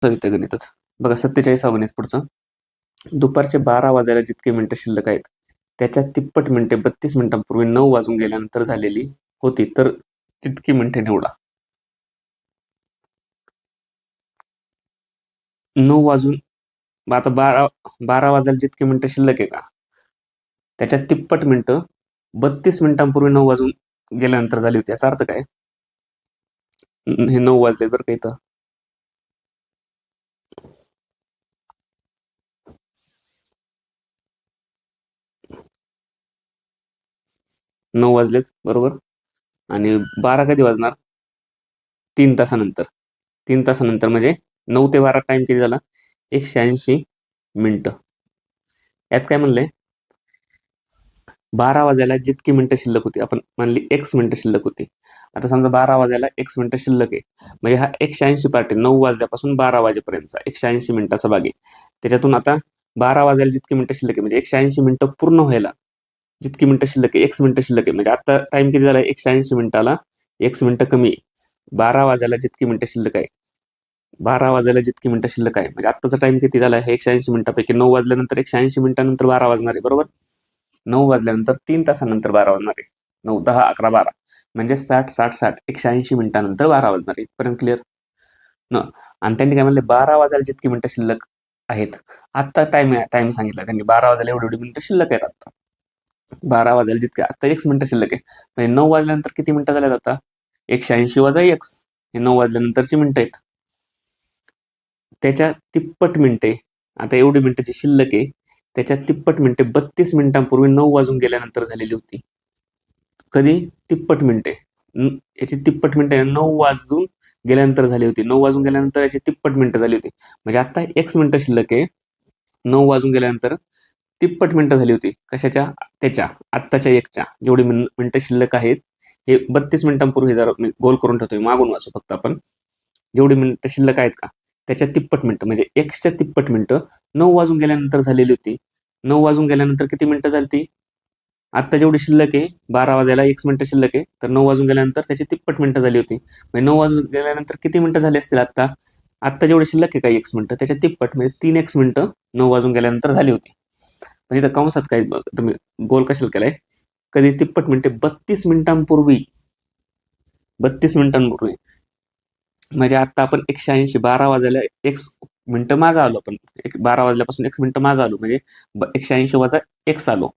सविता गणितच बघा 47 गणित पुढचं. दुपारचे 12 वाजायला जितके मिनिटं शिल्लक आहेत त्याच्या तिप्पट मिनिटे 32 मिनिटांपूर्वी 9 वाजून गेल्यानंतर झालेली होती, तर तितकी मिनिटे निवडा. 9 वाजून आता 12 वाजायला जितके मिनिटं शिल्लक आहे का त्याच्या तिप्पट मिनिटं 32 मिनिटांपूर्वी 9 वाजून गेल्यानंतर झाली होती. याचा अर्थ काय? हे 9 वाजले बरं का इथं. नऊ वाजलेत बरोबर. आणि 12 कधी वाजणार? 3 तासानंतर. 3 तासानंतर म्हणजे 9 ते 12 टाइम किती झाला? 180 मिनिटं. यात काय म्हणलंय? 12 वाजायला जितकी मिनिटं शिल्लक होती, आपण मानली x मिनिटं शिल्लक होती. आता समजा 12 वाजायला x मिनिटं शिल्लक आहे, म्हणजे हा 180 पार्ट आहे. 9 वाजल्यापासून 12 वाजेपर्यंतचा 180 मिनिटाचा भाग आहे. त्याच्यातून आता 12 वाजायला जितकी मिनिटं शिल्लक आहे म्हणजे 180 मिनिटं पूर्ण व्हायला जितकी मिनिटं शिल्लक आहे, x मिनिटं शिल्लक आहे. म्हणजे आता टाइम किती झाला? 180 मिनिटाला x मिनिटं कमी. 12 वाजायला जितकी मिनिटं शिल्लक आहे, 12 वाजायला जितकी मिनिटं शिल्लक आहे म्हणजे आत्ताचा टाइम किती झाला आहे? 180 मिनिटापैकी 9 वाजल्यानंतर 180 मिनिटानंतर 12 वाजणार आहे बरोबर. 9 वाजल्यानंतर 3 तासानंतर 12 वाजणार आहे. 9, 10, 11, 12 म्हणजे 60, 60, 60 180 मिनिटानंतर 12 वाजणार आहे. इथपर्यंत क्लिअर न? आणि त्यांनी काय म्हणले? 12 वाजायला जितकी मिनिटं शिल्लक आहेत. आत्ता टाइम सांगितला त्यांनी. 12 वाजायला एवढी मिनिटं शिल्लक आहेत. आता 12 वाजायला जितके आता 1 मिनिटं शिल्लक आहे. म्हणजे 9 वाजल्यानंतर किती मिनिटं झाल्यात आता? 180 वजा x हे 9 वाजल्यानंतरची मिनिटं आहेत. त्याच्या तिप्पट मिनिटे, आता एवढी मिनिटं जी शिल्लक आहे त्याच्या तिप्पट मिनिटे 32 मिनिटांपूर्वी 9 वाजून गेल्यानंतर झालेली होती. कधी? तिप्पट मिनिटे. याची तिप्पट मिनिटे 9 वाजून गेल्यानंतर झाली होती. 9 वाजून गेल्यानंतर याची तिप्पट मिनिटं झाली होती. म्हणजे आता x मिनिटं शिल्लक आहे. 9 वाजून गेल्यानंतर तिप्पट मिनिटं झाली होती. कशाच्या? त्याच्या आत्ताच्या एकच्या. जेवढी मिनिटं शिल्लक आहेत हे 32 मिनिटांपूर्वी, जरा मी गोल करून ठेवतोय, मागून वाचू फक्त आपण. जेवढी मिनिटं शिल्लक आहेत का त्याच्या तिप्पट मिनिटं म्हणजे एक्सच्या तिप्पट मिनिटं 9 वाजून गेल्यानंतर झालेली होती. 9 वाजून गेल्यानंतर किती मिनिटं झाली ती? आत्ता जेवढी शिल्लक आहे 12 वाजायला 1 मिनिटं शिल्लक आहे, तर 9 वाजून गेल्यानंतर त्याची तिप्पट मिनिटं झाली होती. म्हणजे 9 वाजून गेल्यानंतर किती मिनिटं झाली असतील आत्ता? आत्ता जेवढी शिल्लक आहे का x मिनिटं त्याच्या तिप्पट म्हणजे 3x मिनिटं 9 वाजून गेल्यानंतर झाली होती. पण इथं कंसात काय तुम्ही गोल कशाला केलाय? कधी? तिप्पट मिनिटे 32 मिनिटांपूर्वी. 32 मिनिटांपूर्वी म्हणजे आता आपण 180 12 वाजायला x मिनिटं मागं आलो. आपण 12 वाजल्यापासून x मिनिटं मागं आलो म्हणजे 180 वजा x आलो.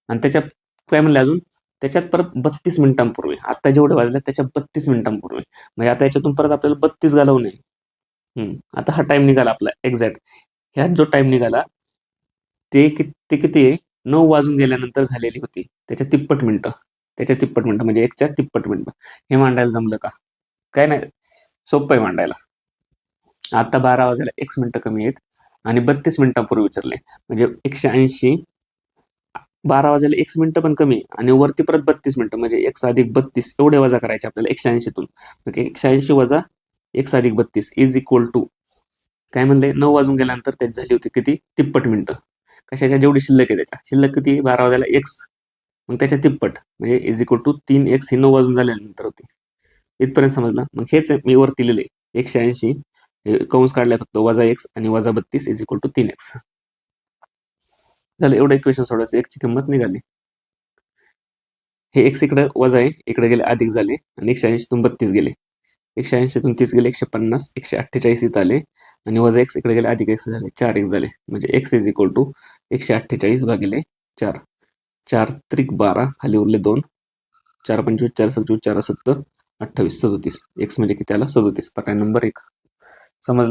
आणि त्याच्यात काय म्हणले अजून? त्याच्यात परत 32 मिनिटांपूर्वी. आता जेवढे वाजले त्याच्या 32 मिनिटांपूर्वी. म्हणजे आता याच्यातून परत आपल्याला 32 घालवू नये. आता हा टाइम निघाला आपला एक्झॅक्ट. ह्यात जो टाइम निघाला ते किती आहे? 9 वाजून गेल्यानंतर झालेली होती. त्याच्या तिप्पट मिनिटं. त्याच्या तिप्पट मिनिटं म्हणजे एकच्या तिप्पट मिनिटं. हे मांडायला जमलं का? काय नाही, सोपं आहे मांडायला. आता 12 वाजायला x मिनिटं कमी आहेत आणि 32 मिनिटांपूर्वी विचारले म्हणजे 180. 12 वाजायला 1 मिनिटं पण कमी आणि वरती परत 32 मिनिटं म्हणजे x अधिक 32 एवढे वजा करायचे आपल्याला 180तून. 180 वजा x अधिक 32 इज इक्वल टू काय म्हणले? 9 वाजून गेल्यानंतर त्याची झाली होती किती? तिप्पट मिनिटं. कशाच्या? जेवढी शिल्लक आहे त्याच्या. शिल्लक किती? 12 वाजायला x मग त्याच्या तिप्पट म्हणजे इज इक्वल टू 3x ही 9 वाजून झाल्यानंतर होती. इथपर्यंत समजलं? मग हेच मी वरती लिहिले 180 कंस काढलाय फक्त वजा x आणि वजा 32 इज इक्वल टू 3x. झालं. एवढं इक्वेशन सोडवायचं. x ची किंमत निघाली. हे x इकडे वजा आहे, इकडे गेले अधिक झाले आणि 180तून 32 गेले. 180तून 30 गेले 150, 148 इथं आले आणि वजा x इकडे गेले अधिक x झाले 4x झाले. म्हणजे x इज इक्वल टू 148 भागिले 4. 4 त्रिक 12 खाली उरले 2. 4 25 4 27 4 7 28 37. x म्हणजे किती आला? 37. पर्याय नंबर 1. समजलं?